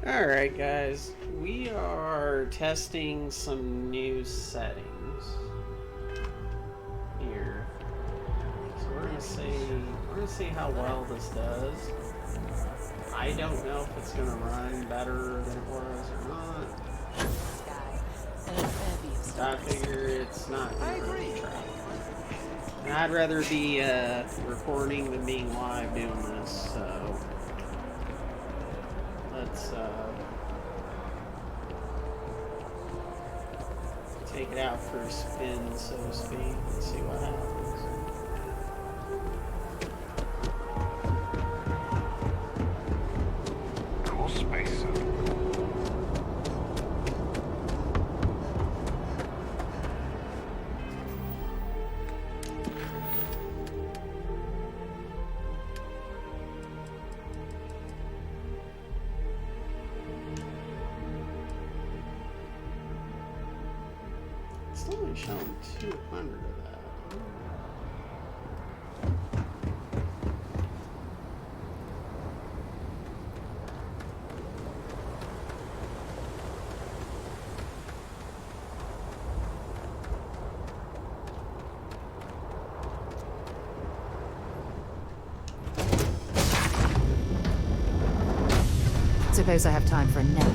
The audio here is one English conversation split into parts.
Alright, guys, we are testing some new settings here. So we're gonna see how well this does. I don't know if it's gonna run better than it was or not. I figure it's not gonna really try. And I'd rather be recording than being live doing this, so let's take it out for a spin, so to speak, and see what happens. Cool space. It's only showing 200 of that. Suppose I have time for a nap.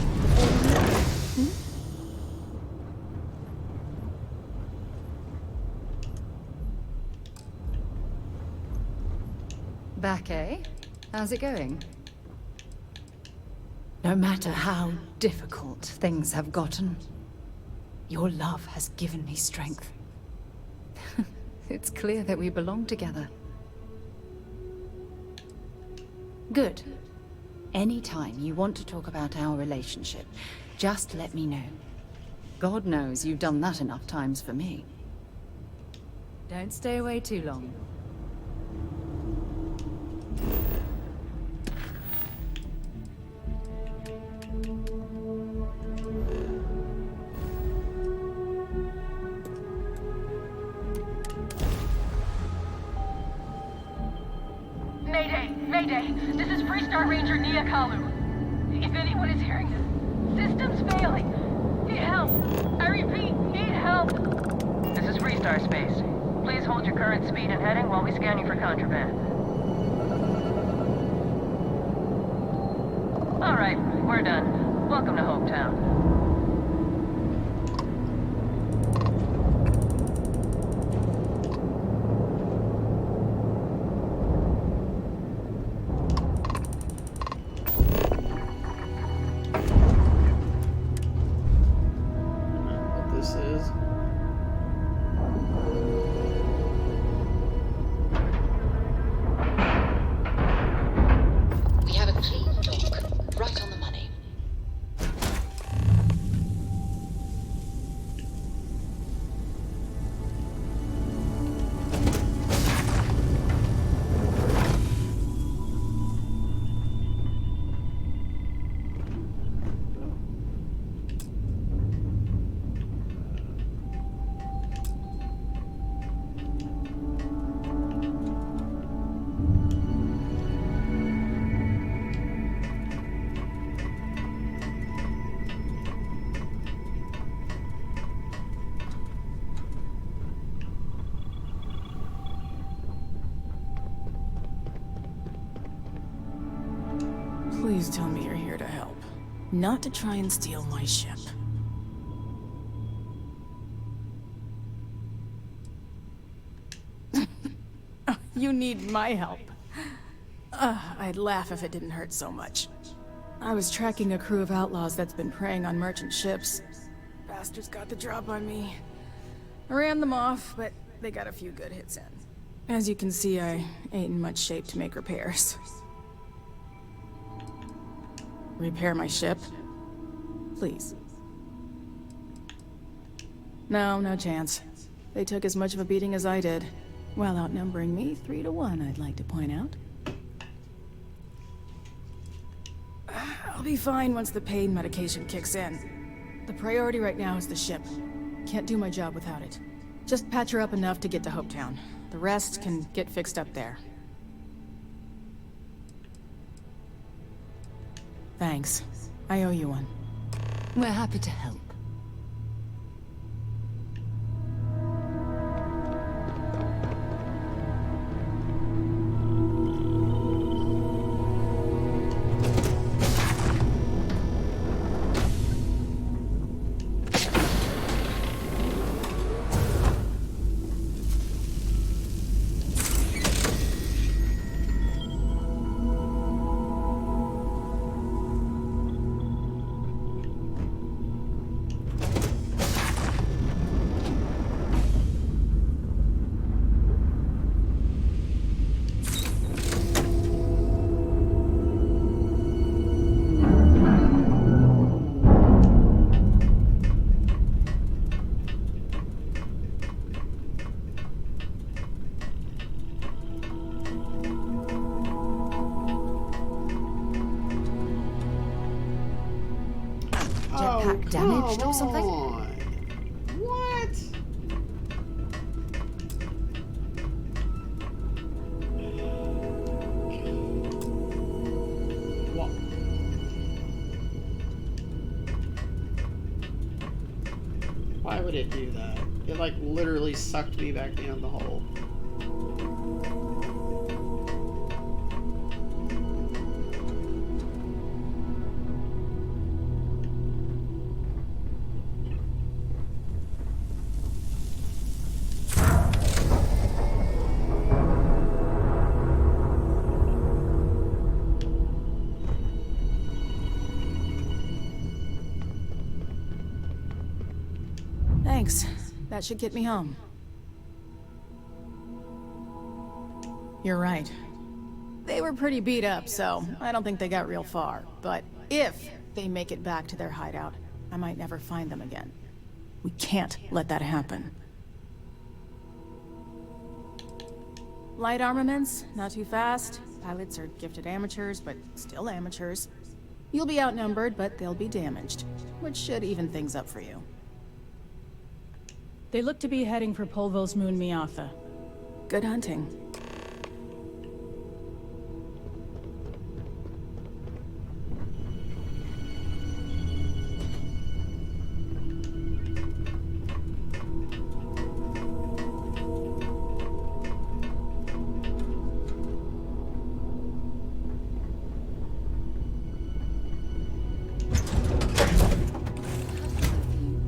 Back, eh? How's it going? No matter how difficult things have gotten, your love has given me strength. It's clear that we belong together. Good. Anytime you want to talk about our relationship, just let me know. God knows you've done that enough times for me. Don't stay away too long. Mayday! Mayday! This is Freestar Ranger Nia Kalu. If anyone is hearing this, system's failing. Need help! I repeat, need help! This is Freestar Space. Please hold your current speed and heading while we scan you for contraband. Alright, we're done. Welcome to Hopetown. What this is. We have a clean dock, right on the money. Please tell me you're here to help. Not to try and steal my ship. You need my help. I'd laugh if it didn't hurt so much. I was tracking a crew of outlaws that's been preying on merchant ships. Bastards got the drop on me. I ran them off, but they got a few good hits in. As you can see, I ain't in much shape to make repairs. Repair my ship? Please. No, no chance. They took as much of a beating as I did, while outnumbering me 3 to 1, I'd like to point out. I'll be fine once the pain medication kicks in. The priority right now is the ship. Can't do my job without it. Just patch her up enough to get to Hopetown. The rest can get fixed up there. Thanks. I owe you one. We're happy to help. Jetpack damaged or something? On. What? What? Why would it do that? It like literally sucked me back down the hole. Thanks. That should get me home. You're right. They were pretty beat up, so I don't think they got real far. But if they make it back to their hideout, I might never find them again. We can't let that happen. Light armaments, not too fast. Pilots are gifted amateurs, but still amateurs. You'll be outnumbered, but they'll be damaged, which should even things up for you. They look to be heading for Polvo's moon Miatha. Good hunting.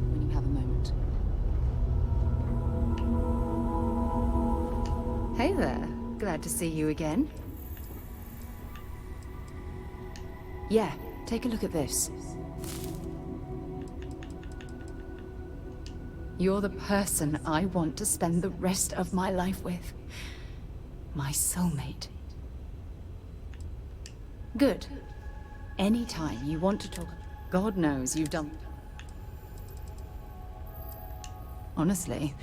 When you have a moment. Hey there. Glad to see you again. Yeah, take a look at this. You're the person I want to spend the rest of my life with. My soulmate. Good. Anytime you want to talk, God knows you've done. Honestly,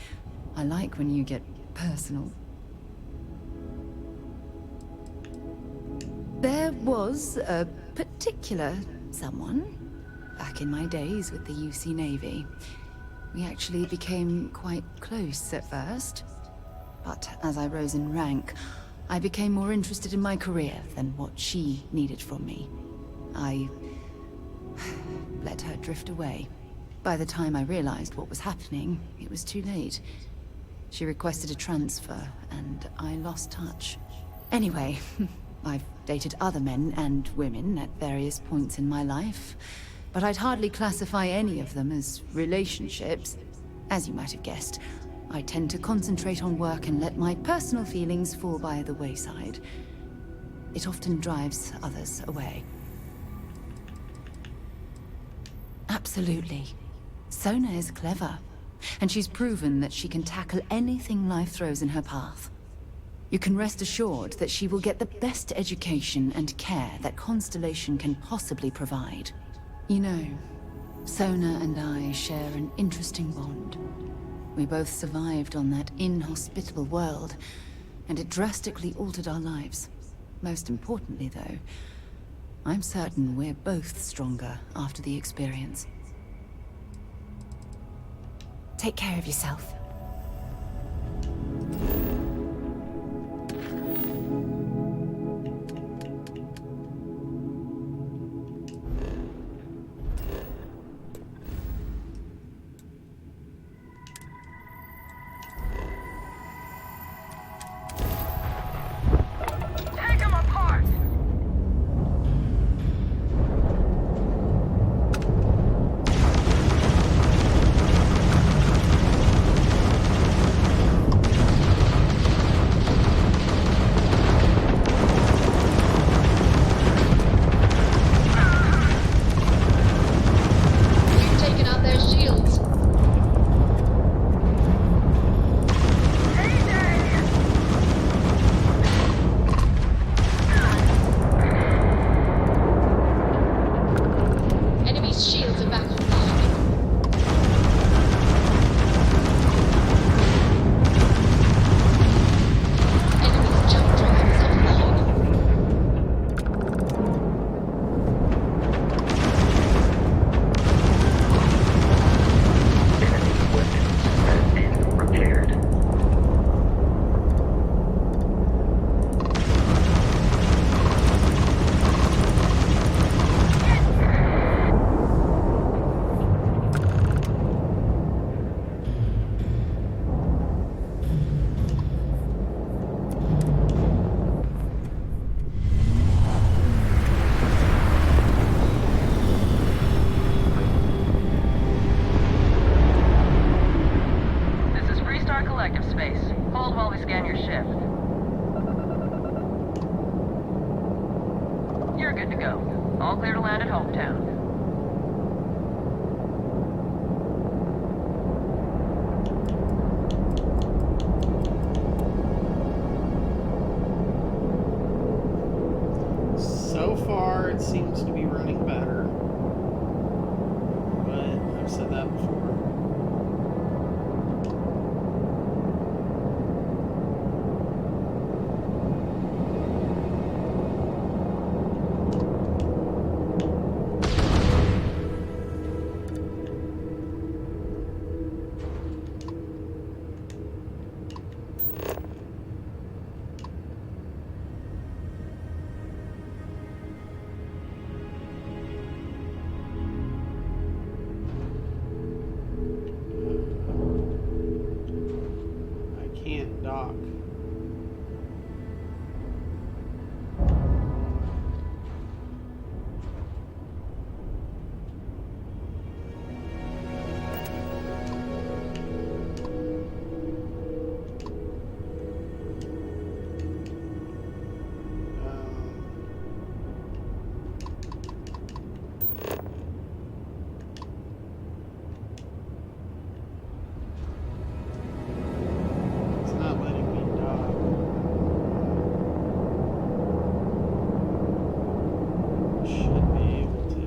I like when you get personal. There was a particular someone back in my days with the UC Navy. We actually became quite close at first. But as I rose in rank, I became more interested in my career than what she needed from me. I let her drift away. By the time I realized what was happening, it was too late. She requested a transfer, and I lost touch. Anyway, I've dated other men and women at various points in my life, but I'd hardly classify any of them as relationships. As you might have guessed, I tend to concentrate on work and let my personal feelings fall by the wayside. It often drives others away. Absolutely. Sona is clever, and she's proven that she can tackle anything life throws in her path. You can rest assured that she will get the best education and care that Constellation can possibly provide. You know, Sona and I share an interesting bond. We both survived on that inhospitable world, and it drastically altered our lives. Most importantly, though, I'm certain we're both stronger after the experience. Take care of yourself. good to go. All clear to land at Hometown. So far, it seems to be running better. But I've said that before. I can't dock. It's not letting me dock. Should be able to.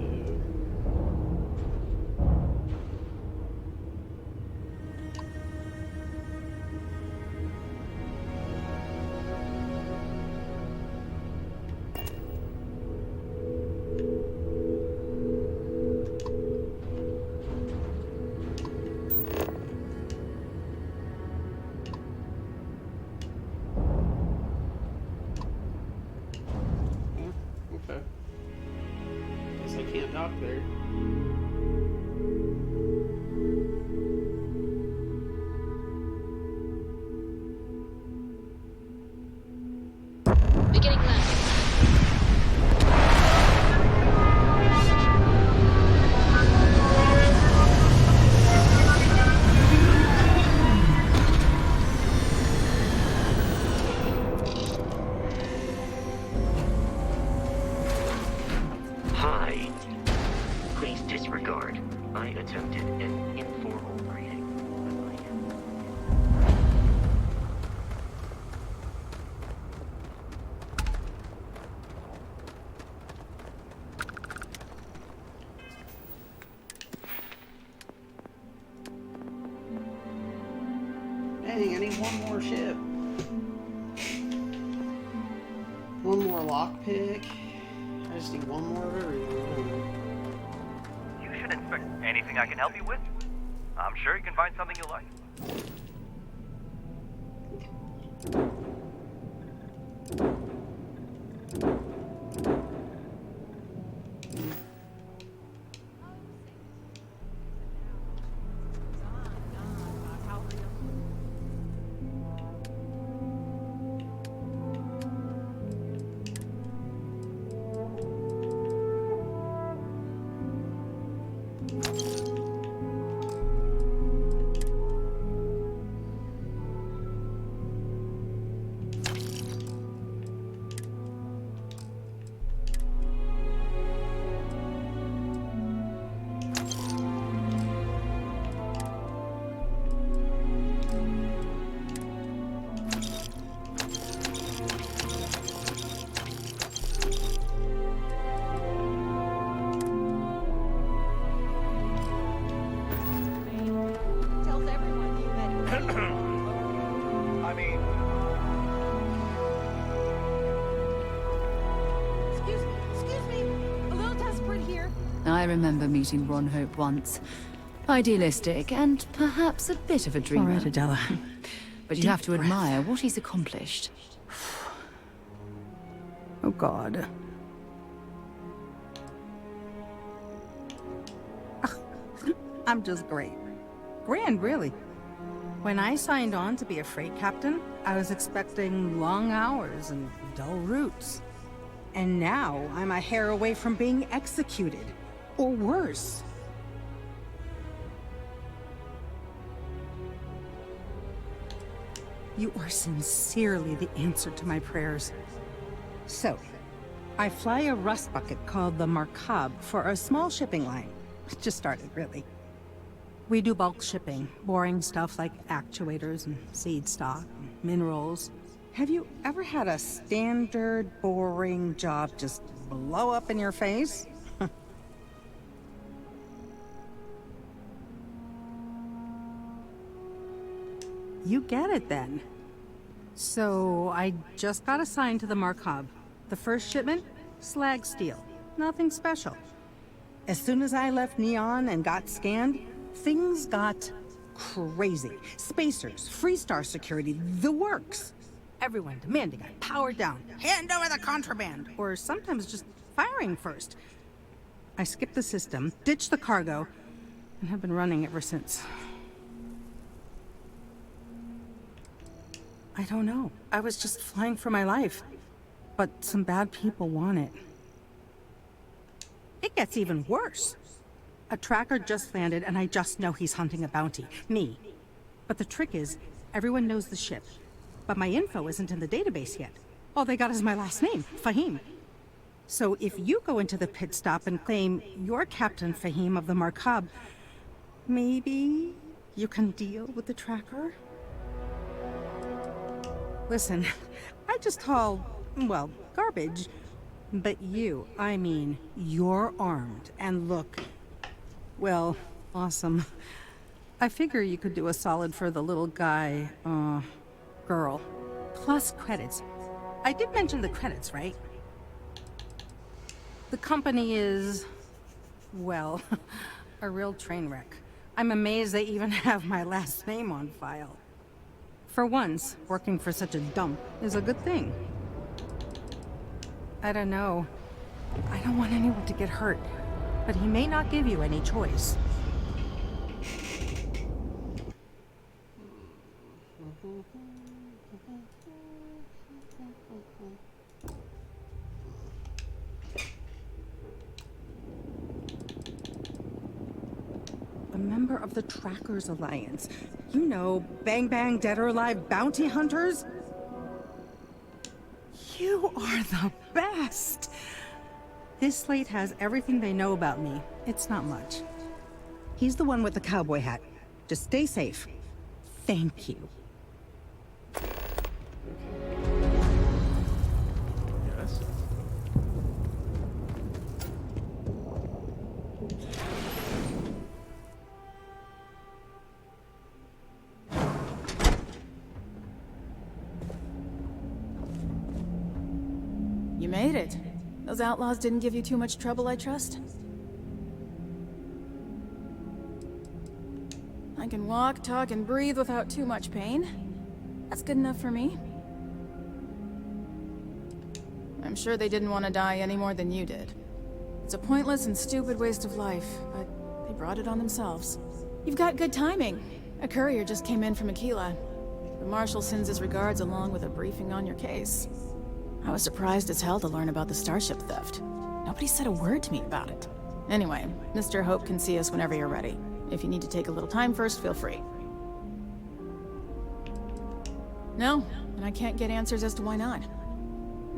Yeah, okay. Guess I can't dock there. Beginning landing. Hi. Please disregard. I attempted an informal greeting. Dang, I need one more ship. One more lockpick. I just need one more of everything. You should inspect anything I can help you with. I'm sure you can find something you like. I mean, Excuse me. A little desperate here. I remember meeting Ron Hope once. Idealistic and perhaps a bit of a All dreamer. right, Adela. But you have to admire what he's accomplished. Oh, God. I'm just great. Grand, really. When I signed on to be a freight captain, I was expecting long hours and dull routes. And now I'm a hair away from being executed. Or worse. You are sincerely the answer to my prayers. So, I fly a rust bucket called the Markab for a small shipping line. It just started, really. We do bulk shipping, boring stuff like actuators and seed stock, and minerals. Have you ever had a standard, boring job just blow up in your face? You get it then. So, I just got assigned to the Markab. The first shipment? Slag steel. Nothing special. As soon as I left Neon and got scanned, things got crazy. Spacers, Freestar security, the works. Everyone demanding I power down, hand over the contraband, or sometimes just firing first. I skipped the system, ditched the cargo, and have been running ever since. I don't know. I was just flying for my life. But some bad people want it. It gets even worse. A tracker just landed and I just know he's hunting a bounty. Me. But the trick is, everyone knows the ship. But my info isn't in the database yet. All they got is my last name, Fahim. So if you go into the pit stop and claim you're Captain Fahim of the Markab, maybe you can deal with the tracker? Listen, I just haul, well, garbage. But you, I mean, you're armed and look, well, awesome. I figure you could do a solid for the little guy, girl. Plus credits. I did mention the credits, right? The company is, well, a real train wreck. I'm amazed they even have my last name on file. For once, working for such a dump is a good thing. I don't know. I don't want anyone to get hurt, but he may not give you any choice. A member of the Trackers Alliance. You know, Bang Bang Dead or Alive bounty hunters? You are the best! This slate has everything they know about me. It's not much. He's the one with the cowboy hat. Just stay safe. Thank you. Yes. You made it. Those outlaws didn't give you too much trouble, I trust? I can walk, talk, and breathe without too much pain. That's good enough for me. I'm sure they didn't want to die any more than you did. It's a pointless and stupid waste of life, but they brought it on themselves. You've got good timing. A courier just came in from Aquila. The Marshal sends his regards along with a briefing on your case. I was surprised as hell to learn about the starship theft. Nobody said a word to me about it. Anyway, Mr. Hope can see us whenever you're ready. If you need to take a little time first, feel free. No, and I can't get answers as to why not.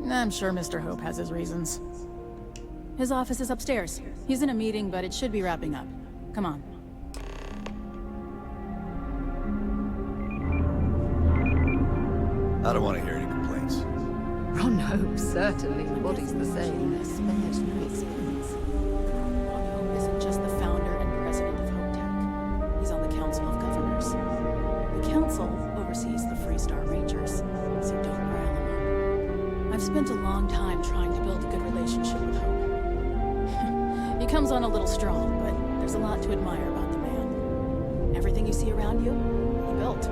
I'm sure Mr. Hope has his reasons. His office is upstairs. He's in a meeting, but it should be wrapping up. Come on. I don't want to hear any complaints. Ron Hope certainly embodies the same. Spared no expense. Ron Hope isn't just the founder and president of Hope Tech. He's on the Council of Governors. The Council oversees the Freestar Rangers, so don't rile him up. I've spent a long time trying to build a good relationship with Hope. He comes on a little strong, but there's a lot to admire about the man. Everything you see around you, he built.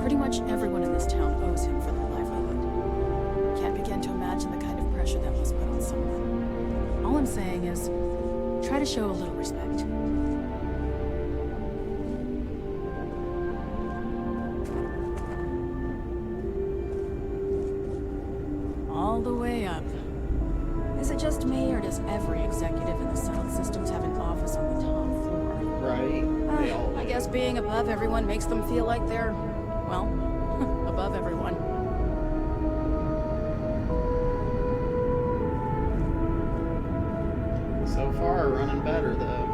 Pretty much everyone in this town owes him for their livelihood. Can't begin to imagine the kind of pressure that must put on someone. All I'm saying is, try to show a little respect. All the way up. Is it just me, or does every executive in the settled systems have an office on the top floor? Right. They all I do. guess being above everyone makes them feel like they're, well, above everyone. so far are running better, though.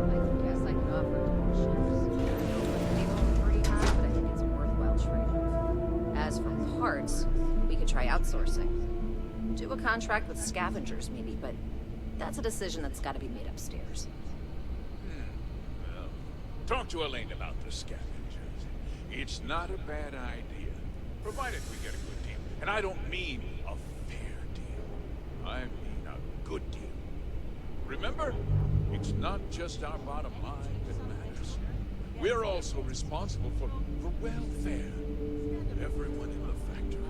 I guess I could offer dual shifts. Maybe only 3 hours, but I think it's worthwhile trading. As for parts, we could try outsourcing. Do a contract with scavengers, maybe, but that's a decision that's got to be made upstairs. Well, talk to Elaine about the scavengers. It's not a bad idea, provided we get a good deal. And I don't mean a fair deal. I mean a good deal. Remember, it's not just our bottom line that matters. We're also responsible for the welfare of everyone in the factory.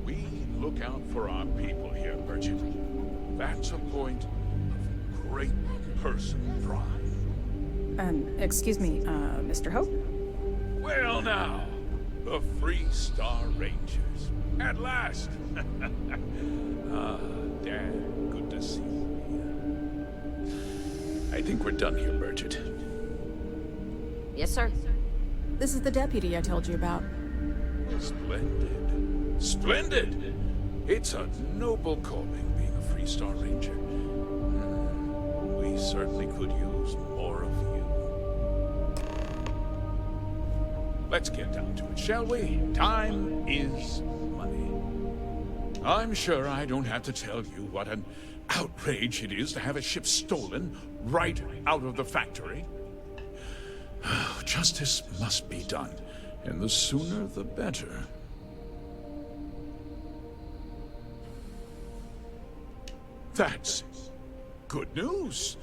We look out for our people here, Bridget. That's a point of great personal pride. Excuse me, Mr. Hope? Well now, the Free Star Rangers. At last! Ah, Dad, good to see you. I think we're done here, Bridget. Yes, sir. This is the deputy I told you about. Splendid. Splendid! It's a noble calling, being a Free Star Ranger. We certainly could use more of you. Let's get down to it, shall we? Time is money. I'm sure I don't have to tell you what an outrage it is to have a ship stolen right out of the factory. Justice must be done, and the sooner the better. That's good news.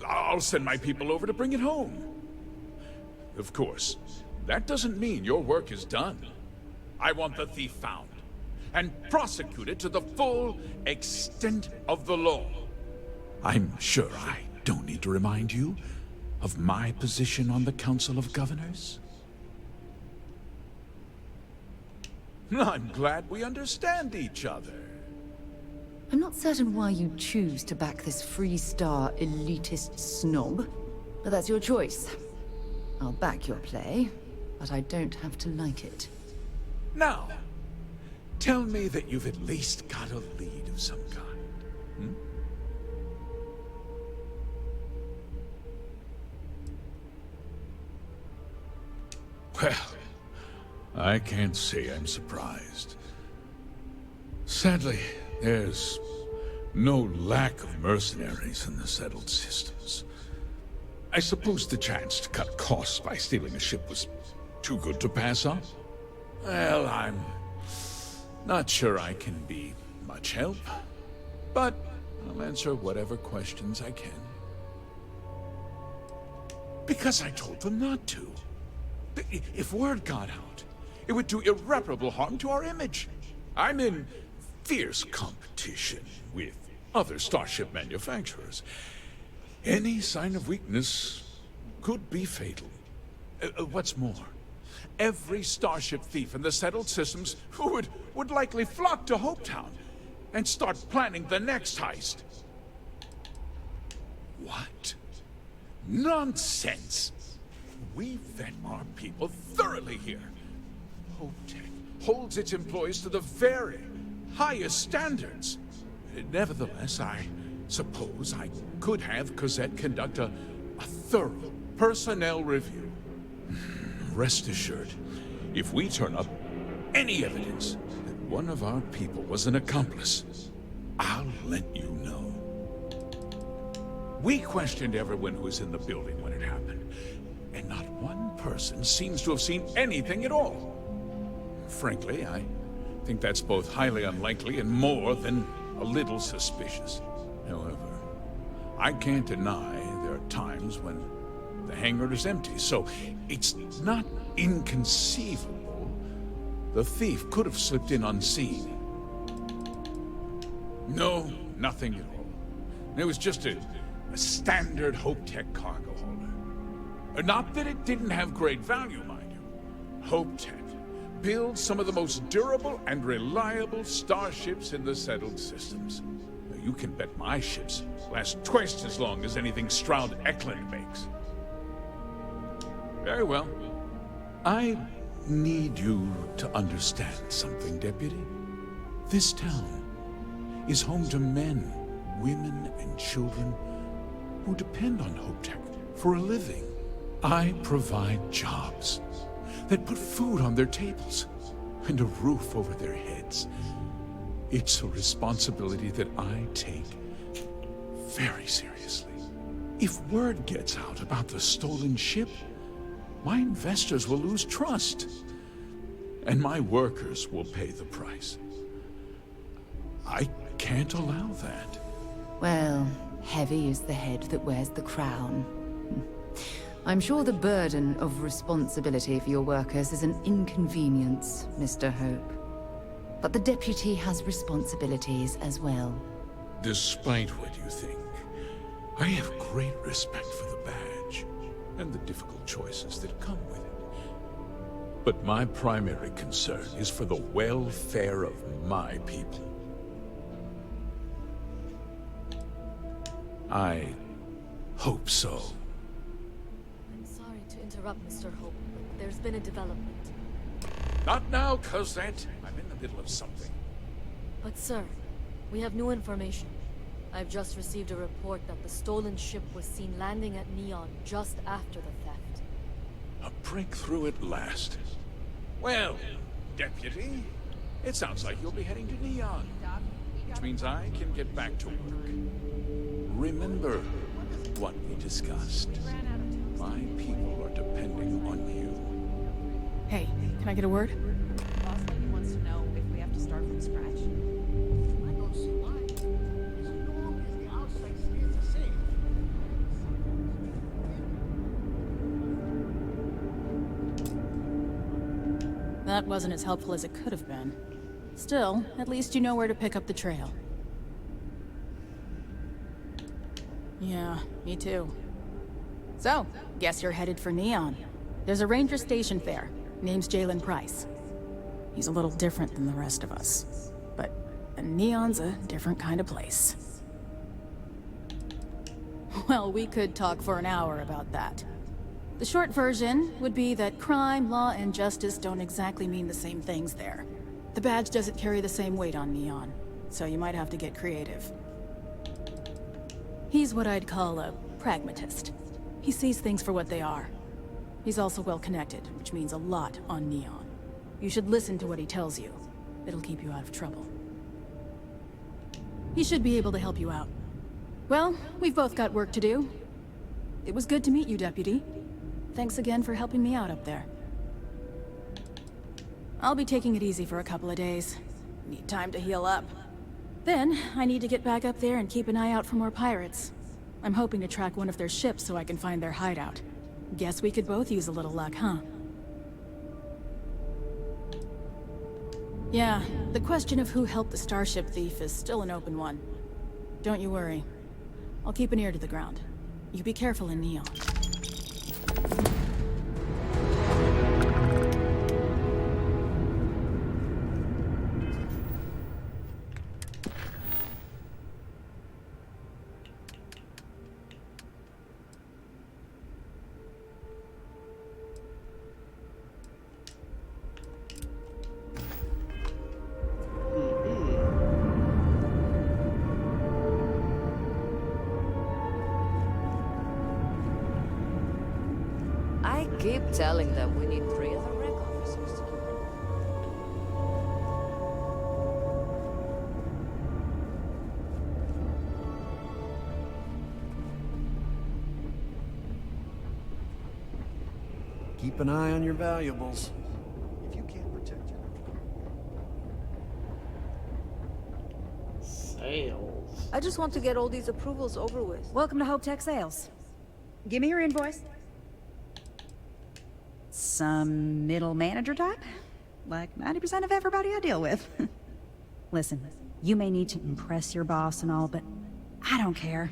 I'll send my people over to bring it home. Of course, that doesn't mean your work is done. I want the thief found and prosecuted to the full extent of the law. I'm sure I don't need to remind you of my position on the Council of Governors. I'm glad we understand each other. I'm not certain why you choose to back this Free Star elitist snob, but that's your choice. I'll back your play, but I don't have to like it. Now, tell me that you've at least got a lead of some kind. Well, I can't say I'm surprised. Sadly, there's no lack of mercenaries in the settled systems. I suppose the chance to cut costs by stealing a ship was too good to pass up. Well, I'm not sure I can be much help, but I'll answer whatever questions I can. Because I told them not to. If word got out, it would do irreparable harm to our image. I'm in fierce competition with other starship manufacturers. Any sign of weakness could be fatal. What's more, every starship thief in the settled systems would likely flock to Hopetown and start planning the next heist. What? Nonsense! We vet our people thoroughly here. HopeTech holds its employees to the very highest standards. Nevertheless, I suppose I could have Cosette conduct a thorough personnel review. Rest assured, if we turn up any evidence that one of our people was an accomplice, I'll let you know. We questioned everyone who was in the building when it happened, and not one person seems to have seen anything at all. Frankly, I think that's both highly unlikely and more than a little suspicious. However, I can't deny there are times when the hangar is empty, so it's not inconceivable the thief could have slipped in unseen. No, nothing at all. It was just a standard HopeTech cargo holder. Not that it didn't have great value, mind you. HopeTech builds some of the most durable and reliable starships in the settled systems. You can bet my ships last twice as long as anything Stroud Eklund makes. Very well. I need you to understand something, Deputy. This town is home to men, women, and children who depend on HopeTech for a living. I provide jobs that put food on their tables and a roof over their heads. It's a responsibility that I take very seriously. If word gets out about the stolen ship, my investors will lose trust, and my workers will pay the price. I can't allow that. Well, heavy is the head that wears the crown. I'm sure the burden of responsibility for your workers is an inconvenience, Mr. Hope. But the deputy has responsibilities as well. Despite what you think, I have great respect for the badge and the difficult choices that come with it. But my primary concern is for the welfare of my people. I hope so. I'm sorry to interrupt, Mr. Hope, but there's been a development. Not now, Cosette. I'm in the middle of something. But sir, we have new information. I've just received a report that the stolen ship was seen landing at Neon just after the theft. A breakthrough at last. Well, Deputy, it sounds like you'll be heading to Neon, which means I can get back to work. Remember what we discussed. My people are depending on you. Hey, can I get a word? Boss lady wants to know if we have to start from scratch. I don't see why. As long as the outside stays the same. That wasn't as helpful as it could have been. Still, at least you know where to pick up the trail. Yeah, me too. So, guess you're headed for Neon. There's a ranger stationed there. Name's Jalen Price. He's a little different than the rest of us. But Neon's a different kind of place. Well, we could talk for an hour about that. The short version would be that crime, law, and justice don't exactly mean the same things there. The badge doesn't carry the same weight on Neon, so you might have to get creative. He's what I'd call a pragmatist. He sees things for what they are. He's also well-connected, which means a lot on Neon. You should listen to what he tells you. It'll keep you out of trouble. He should be able to help you out. Well, we've both got work to do. It was good to meet you, Deputy. Thanks again for helping me out up there. I'll be taking it easy for a couple of days. Need time to heal up. Then, I need to get back up there and keep an eye out for more pirates. I'm hoping to track one of their ships so I can find their hideout. Guess we could both use a little luck, huh? Yeah, the question of who helped the Starship thief is still an open one. Don't you worry. I'll keep an ear to the ground. You be careful in Neon. I keep telling them we need 3 other rec officers to keep an Keep an eye on your valuables. If you can't protect your... Sales. I just want to get all these approvals over with. Welcome to HopeTech Sales. Give me your invoice. Some middle manager type? Like 90% of everybody I deal with. Listen, you may need to impress your boss and all, but I don't care.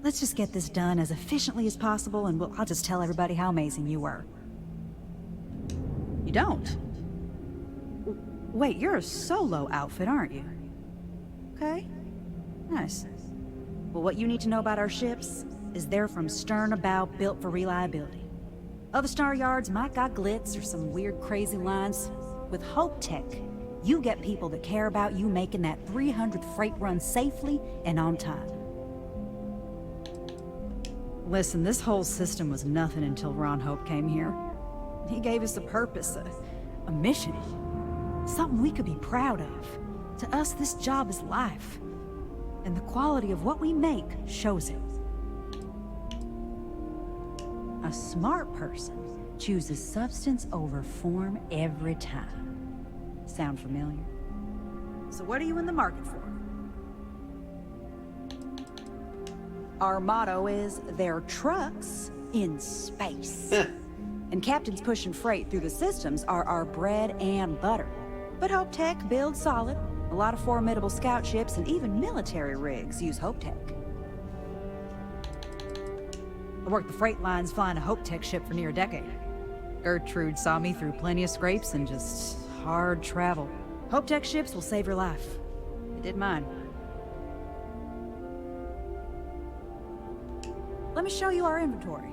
Let's just get this done as efficiently as possible, and I'll just tell everybody how amazing you were. You don't? Wait, you're a solo outfit, aren't you? Okay. Nice. Well, what you need to know about our ships is they're from stern bow, built for reliability. Other Star Yards might got glitz or some weird crazy lines. With Hope Tech, you get people that care about you making that 300th freight run safely and on time. Listen, this whole system was nothing until Ron Hope came here. He gave us a purpose, a mission. Something we could be proud of. To us, this job is life. And the quality of what we make shows it. A smart person chooses substance over form every time. Sound familiar? So what are you in the market for? Our motto is, "They're trucks in space." And captains pushing freight through the systems are our bread and butter. But Hope Tech builds solid. A lot of formidable scout ships and even military rigs use Hope Tech. I worked the freight lines flying a Hope Tech ship for near a decade. Gertrude saw me through plenty of scrapes and just hard travel. Hope Tech ships will save your life. It did mine. Let me show you our inventory.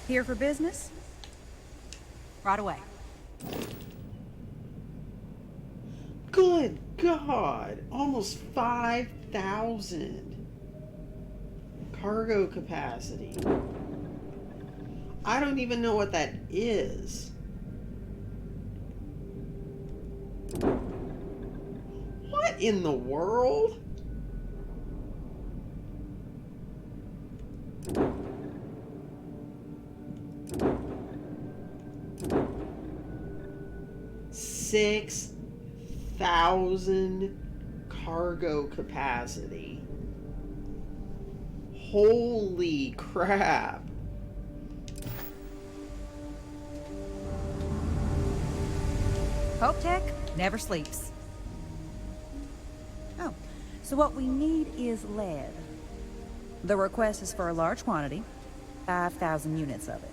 Here for business? Right away. Good God! Almost 5,000 cargo capacity. I don't even know what that is. What in the world? $6,000 cargo capacity. Holy crap. Hope Tech never sleeps. Oh, so what we need is lead. The request is for a large quantity, 5,000 units of it.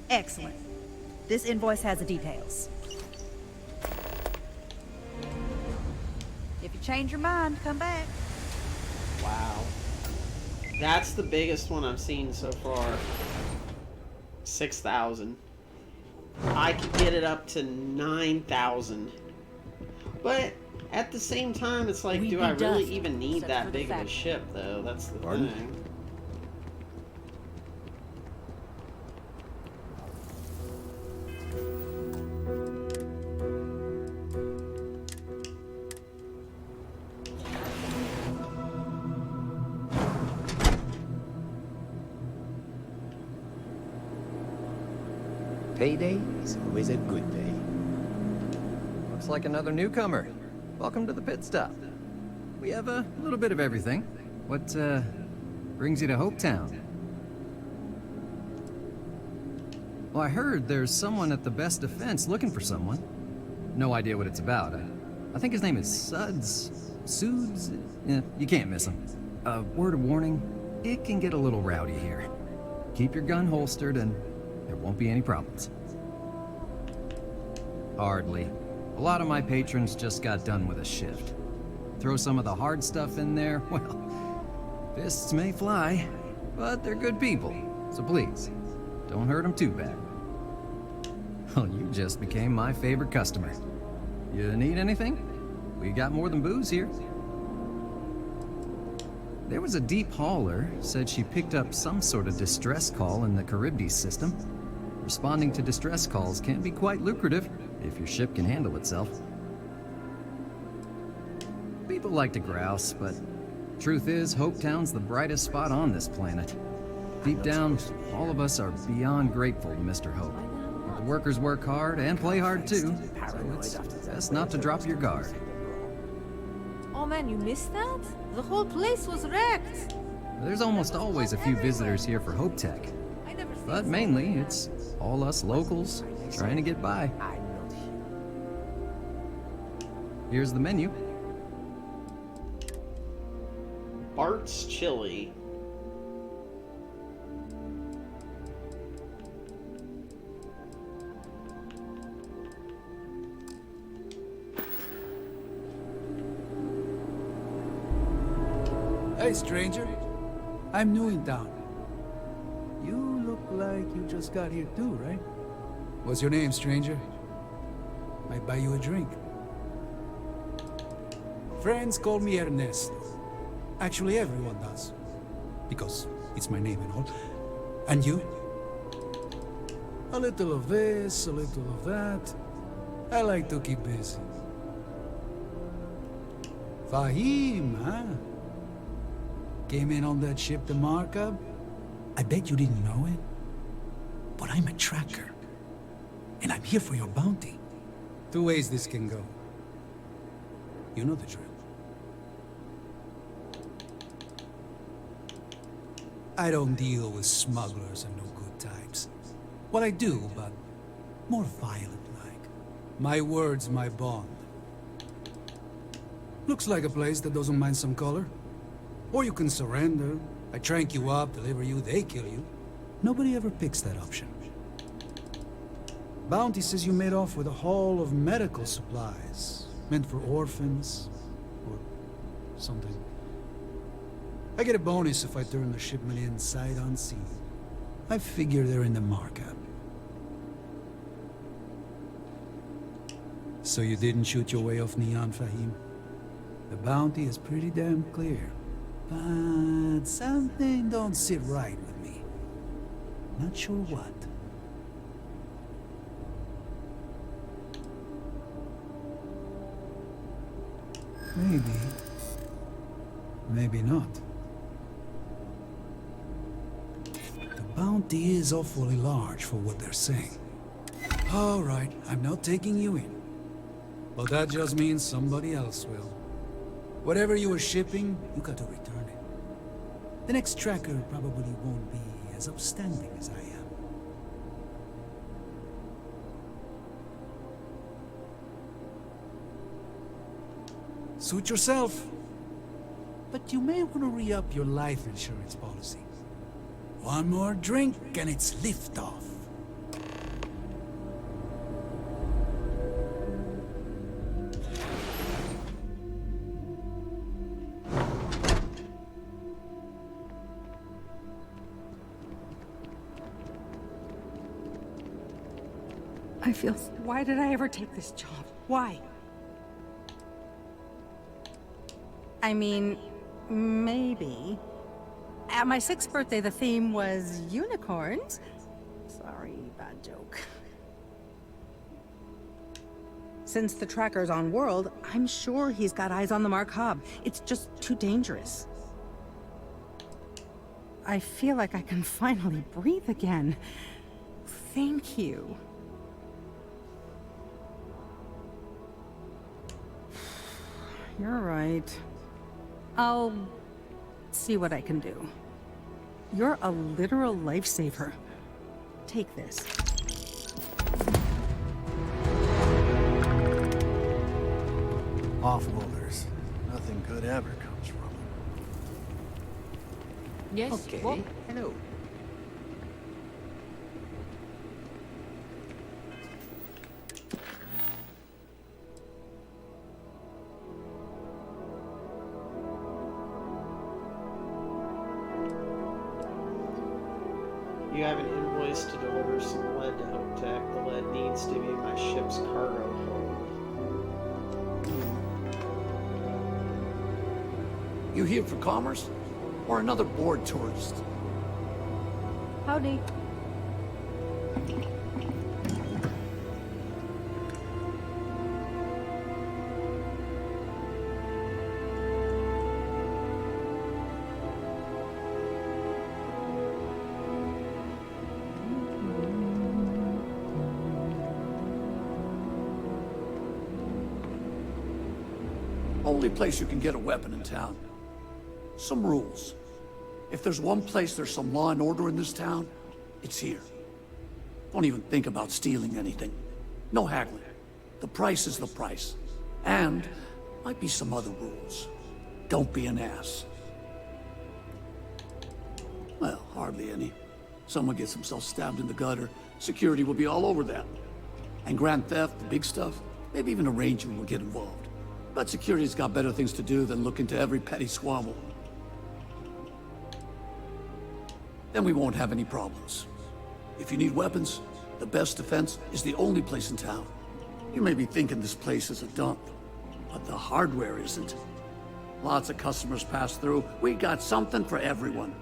Excellent. This invoice has the details. If you change your mind, come back. Wow. That's the biggest one I've seen so far. 6,000. I could get it up to 9,000. But at the same time, it's like, do I really even need that big of a ship, though? That's the thing. Payday is always a good day. Looks like another newcomer. Welcome to the pit stop. We have a little bit of everything. What, brings you to Hopetown? Well, I heard there's someone at the Best Defense looking for someone. No idea what it's about. I think his name is Suds? Yeah, you can't miss him. Word of warning, it can get a little rowdy here. Keep your gun holstered and there won't be any problems. Hardly. A lot of my patrons just got done with a shift. Throw some of the hard stuff in there, well, fists may fly, but they're good people. So please, don't hurt them too bad. Well, you just became my favorite customer. You need anything? We got more than booze here. There was a deep hauler, said she picked up some sort of distress call in the Charybdis system. Responding to distress calls can be quite lucrative if your ship can handle itself. People like to grouse, but truth is, Hopetown's the brightest spot on this planet. Deep down, all of us are beyond grateful to Mr. Hope. But the workers work hard and play hard too, so it's best not to drop your guard. Oh man, you missed that? The whole place was wrecked. There's almost always a few visitors here for Hope Tech, but mainly it's all us locals trying to get by. Here's the menu. Bart's Chili. Hey, stranger. I'm new in town. You look like you just got here too, right? What's your name, stranger? Might buy you a drink. Friends call me Ernesto. Actually, everyone does. Because it's my name and all. And you? A little of this, a little of that. I like to keep busy. Fahim, huh? Came in on that ship, the Markup? I bet you didn't know it. But I'm a tracker. And I'm here for your bounty. Two ways this can go. You know the drill. I don't deal with smugglers and no good types. Well, I do, but more violent-like. My word's my bond. Looks like a place that doesn't mind some color. Or you can surrender. I trank you up, deliver you, they kill you. Nobody ever picks that option. Bounty says you made off with a haul of medical supplies, meant for orphans, or something. I get a bonus if I turn the shipment in sight unseen. I figure they're in the Markup. So you didn't shoot your way off Neon, Fahim? The bounty is pretty damn clear. But something don't sit right with me. Not sure what. Maybe. Maybe not. The bounty is awfully large for what they're saying. All right, I'm not taking you in. But that just means somebody else will. Whatever you were shipping, you got to return it. The next tracker probably won't be as upstanding as I am. Suit yourself. But you may want to re-up your life insurance policy. One more drink and it's liftoff. I feel... Why did I ever take this job? Why? I mean, maybe. At my 6th birthday, the theme was unicorns. Sorry, bad joke. Since the tracker's on World, I'm sure he's got eyes on the Markup. It's just too dangerous. I feel like I can finally breathe again. Thank you. You're right. I'll see what I can do. You're a literal lifesaver. Take this. Offloaders. Nothing good ever comes from them. Yes? Okay, What? hello. You have an invoice to deliver some lead to Hope Tech. The lead needs to be in my ship's cargo hold. You here for commerce? Or another bored tourist? Howdy. Only place you can get a weapon in town. Some rules. If there's one place there's some law and order in this town, it's here. Don't even think about stealing anything. No haggling. The price is the price. And might be some other rules. Don't be an ass. Well, hardly any. Someone gets himself stabbed in the gutter, security will be all over that. And grand theft, the big stuff, maybe even a ranger will get involved. But security's got better things to do than look into every petty squabble. Then we won't have any problems. If you need weapons, the best defense is the only place in town. You may be thinking this place is a dump, but the hardware isn't. Lots of customers pass through. We got something for everyone.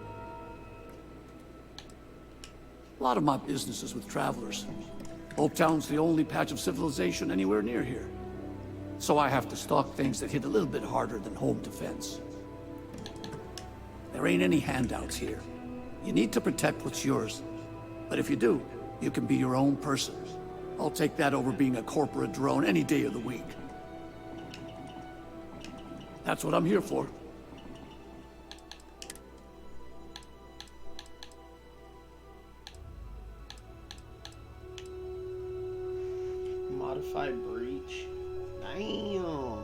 A lot of my business is with travelers. Hope Town's the only patch of civilization anywhere near here. So I have to stock things that hit a little bit harder than home defense. There ain't any handouts here. You need to protect what's yours. But if you do, you can be your own person. I'll take that over being a corporate drone any day of the week. That's what I'm here for. Modify breach. Damn.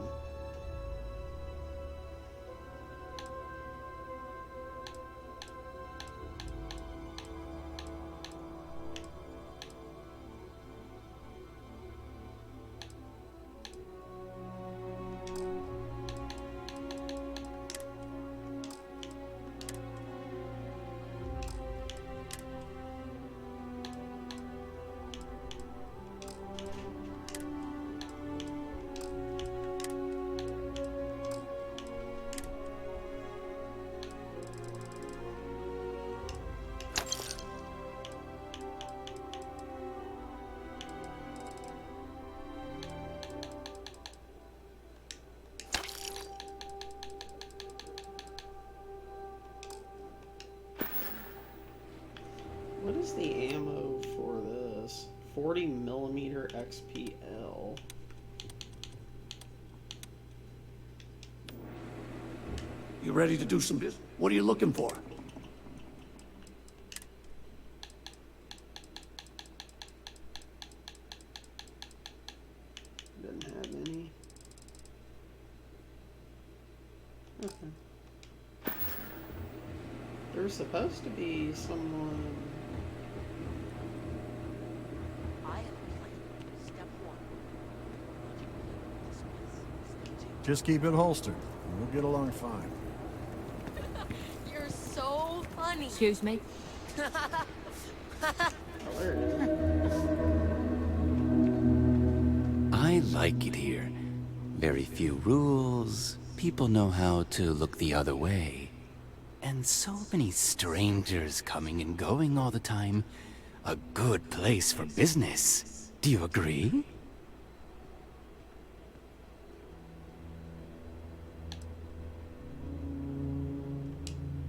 What is the ammo for this? 40mm XPL. You ready to do some business? What are you looking for? Doesn't have any. Okay. There's supposed to be someone. Just keep it holstered, and we'll get along fine. You're so funny. Excuse me? I like it here. Very few rules. People know how to look the other way. And so many strangers coming and going all the time. A good place for business. Do you agree?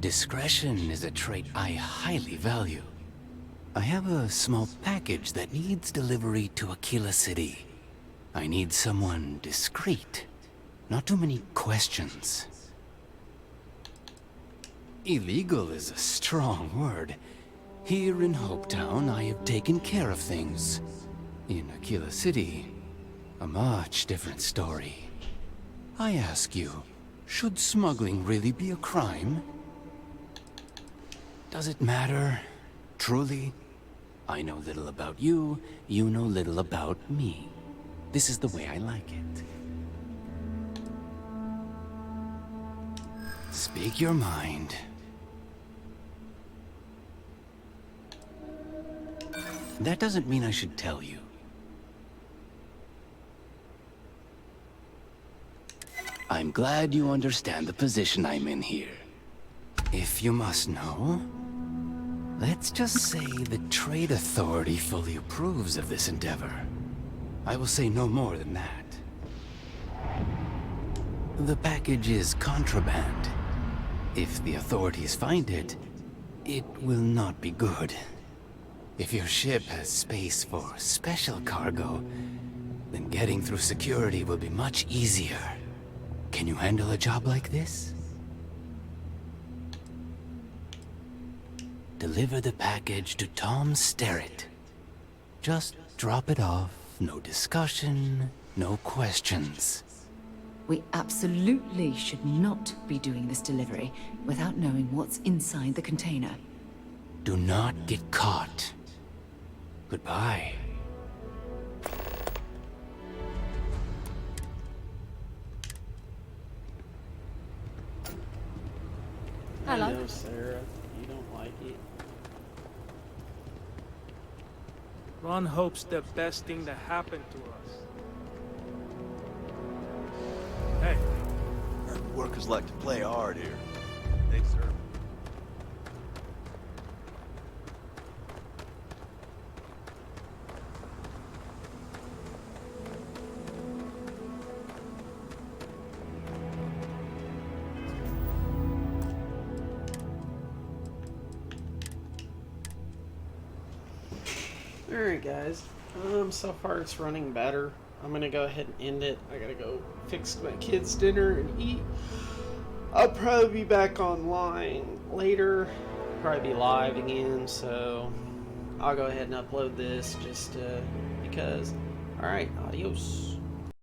Discretion is a trait I highly value. I have a small package that needs delivery to Aquila City. I need someone discreet. Not too many questions. Illegal is a strong word. Here in Hopetown, I have taken care of things. In Aquila City, a much different story. I ask you, should smuggling really be a crime? Does it matter? Truly? I know little about you, you know little about me. This is the way I like it. Speak your mind. That doesn't mean I should tell you. I'm glad you understand the position I'm in here. If you must know, let's just say the Trade Authority fully approves of this endeavor. I will say no more than that. The package is contraband. If the authorities find it, it will not be good. If your ship has space for special cargo, then getting through security will be much easier. Can you handle a job like this? Deliver the package to Tom Sterrett. Just drop it off, no discussion, no questions. We absolutely should not be doing this delivery without knowing what's inside the container. Do not get caught. Goodbye. Hello. I know, Sarah. You don't like it. Ron hopes the best thing that happened to us. Hey. Workers like to play hard here. Hey, sir. Alright guys, so far it's running better. I'm gonna go ahead and end it. I gotta go fix my kids' dinner and eat. I'll probably be back online later, probably be live again, so I'll go ahead and upload this just because. Alright, adios.